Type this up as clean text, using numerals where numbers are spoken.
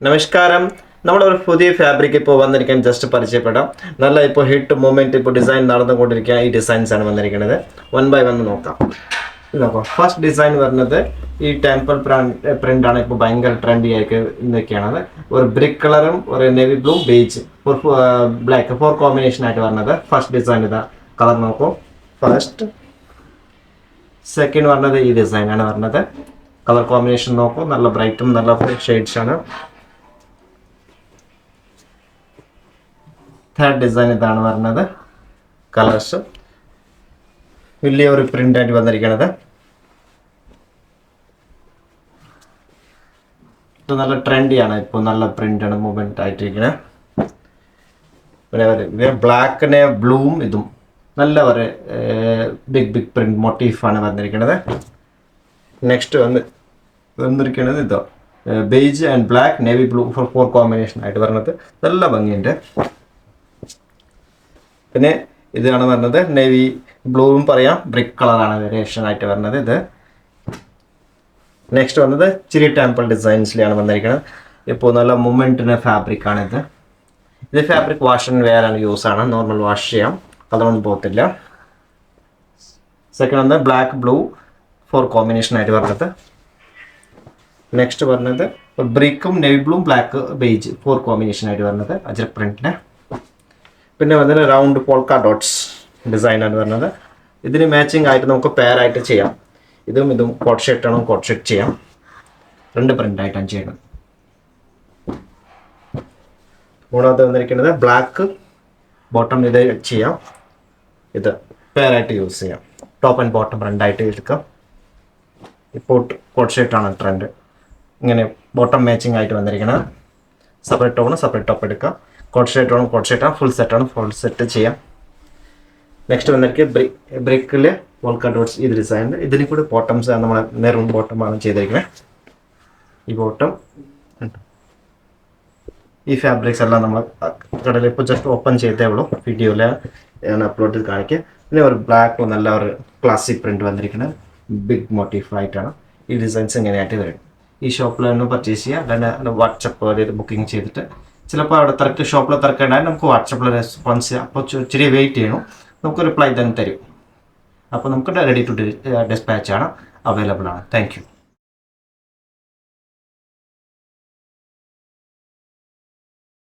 നമസ്കാരം. നമ്മളൊരു പുതിയ ഫാബ്രിക് ഇപ്പോൾ വന്നിരിക്കാൻ ജസ്റ്റ് പരിചയപ്പെടാം. നല്ല ഇപ്പോൾ ഹിറ്റ് മൂവ്മെൻറ്റ് ഇപ്പോൾ ഡിസൈൻ നടന്നുകൊണ്ടിരിക്കുക. ഈ ഡിസൈൻസ് ആണ് വന്നിരിക്കുന്നത്. 1 by 1 നോക്കാം. നോക്കാം. ഫസ്റ്റ് ഡിസൈൻ വരുന്നത് ഈ ടെമ്പിൾ പ്രിന്റ് ആണ്. ഇപ്പോൾ ഭയങ്കര ട്രെൻഡി ആയിട്ട് ഇന്നൊക്കെയാണത്. ഒരു ബ്രിക്ക് കളറും ഒരു navy blue beige black 4 combination ആയിട്ട് വരുന്നത്. ഫസ്റ്റ് ഡിസൈൻ ഇതാ കളർ നോക്കൂ. ഫസ്റ്റ് സെക്കൻഡ് വരുന്നത് ഈ ഡിസൈൻ ആണ് വരുന്നത്. കളർ കോമ്പിനേഷൻ നോക്കൂ. നല്ല ബ്രൈറ്റും നല്ല ഷെയ്ഡ്സ് ആണ്. തേർഡ് ഡിസൈൻ ഇതാണ് വരുന്നത്. കളേഴ്സ് വലിയ ഒരു പ്രിന്റ് ആയിട്ട് വന്നിരിക്കുന്നത്. ഇത് നല്ല ട്രെൻഡിയാണ്. ഇപ്പോൾ നല്ല പ്രിന്റാണ് മൂവ്മെന്റ് ആയിട്ടിരിക്കുന്നത്. പിന്നെ ബ്ലാക്കിന് ബ്ലൂവും ഇതും നല്ല ഒരു ബിഗ് പ്രിന്റ് മോട്ടീഫാണ് വന്നിരിക്കുന്നത്. നെക്സ്റ്റ് വന്നിരിക്കുന്നത് ഇതോ beige and black navy blue 4 combination ആയിട്ട് വരുന്നത്. നല്ല ഭംഗിയുണ്ട്. പിന്നെ ഇതാണ് വരുന്നത് നേവി ബ്ലൂവും പറയാം, ബ്രിക്ക് കളറാണ് വേരിയേഷൻ ആയിട്ട് വരുന്നത്. ഇത് നെക്സ്റ്റ് വന്നത് ചിരി ടെമ്പിൾ ഡിസൈൻസിലാണ് വന്നിരിക്കുന്നത്. ഇപ്പോൾ നല്ല മൂവ്മെൻറ്റിന് ഫാബ്രിക് ആണ് ഇത്. ഇത് ഫാബ്രിക് വാഷ് ആൻഡ് വെയർ ആണ് യൂസ് ആണ്. നോർമൽ വാഷ് ചെയ്യാം, കളറൊന്നും പോകത്തില്ല. സെക്കൻഡ് വന്നത് ബ്ലാക്ക് ബ്ലൂ 4 കോമ്പിനേഷൻ ആയിട്ട് വരുന്നത്. നെക്സ്റ്റ് വരുന്നത് ബ്രിക്കും navy blue black beige 4 combination ആയിട്ട് വരുന്നത് അജ്രക് പ്രിന്റിന്. പിന്നെ വന്നത് റൗണ്ട് പോൾക്ക ഡോട്ട്സ് ഡിസൈനാണ് വരുന്നത്. ഇതിന് മാച്ചിങ് ആയിട്ട് നമുക്ക് പെയർ ആയിട്ട് ചെയ്യാം. ഇതും കോട്ട് ഷർട്ട് ആണോ കോട്ട് ഷർട്ട് ചെയ്യാം. 2 പ്രിന്റ് ആയിട്ടാണ് ചെയ്യുന്നത്. മൂന്നാമത് വന്നിരിക്കുന്നത് ബ്ലാക്ക് ബോട്ടം ഇത് ചെയ്യാം. ഇത് പെയർ ആയിട്ട് യൂസ് ചെയ്യാം. ടോപ്പ് ആൻഡ് ബോട്ടം രണ്ടായിട്ട് എടുക്കാം. ഇപ്പോൾ കോട്ട് ഷർട്ടാണ് ട്രെൻഡ്. ഇങ്ങനെ ബോട്ടം മാച്ചിങ് ആയിട്ട് വന്നിരിക്കുന്നത്. സെപ്പറേറ്റ് ടോണ് സെപ്പറേറ്റ് ടോപ്പ് എടുക്കാം. കോട്ട് ഷർട്ടാണ് കോട്ട് ഷർട്ടാണ് ഫുൾ സെറ്റാണ് ഫുൾ സെറ്റ് ചെയ്യാം. നെക്സ്റ്റ് വന്നിട്ട് ബ്രിക്കിൽ പോൾക്ക ഡോട്ട്സ് ഇത് ഡിസൈൻ. ഇതിന് കൂടി ബോട്ടംസ് നമ്മൾ മെറൂൺ ബോട്ടമാണ് ചെയ്തിരിക്കുന്നത്. ഈ ബോട്ടം ഈ ഫാബ്രിക്സ് എല്ലാം നമ്മൾ കടയിൽ ഇപ്പോൾ ജസ്റ്റ് ഓപ്പൺ ചെയ്തേ ഉള്ളൂ. വീഡിയോയിൽ ഞാൻ അപ്ലോഡ് ചെയ്ത് കാണിക്കുക. പിന്നെ ഒരു ബ്ലാക്ക് നല്ല ഒരു ക്ലാസിക് പ്രിന്റ് വന്നിരിക്കുന്നത് ബിഗ് മോട്ടീഫ് ആയിട്ടാണ്. ഈ ഡിസൈൻസ് ഇങ്ങനെയായിട്ട് വരും. ഈ ഷോപ്പിൽ നിന്ന് പർച്ചേസ് ചെയ്യുക. അല്ലാണ്ട് വാട്സപ്പ് ബുക്കിംഗ് ചെയ്തിട്ട് ചിലപ്പോൾ അവിടെ ഷോപ്പിൽ തിരക്കുണ്ടായാലും നമുക്ക് വാട്സപ്പിൽ റെസ്പോൺസ് ചെയ്യാം. അപ്പോൾ ഇച്ചിരി വെയിറ്റ് ചെയ്യണം. നമുക്ക് റിപ്ലൈ തന്നെ തരും. അപ്പോൾ നമുക്ക് റെഡി ടു ഡിസ്പാച്ച് ആണ്, അവൈലബിൾ ആണ്. Thank you.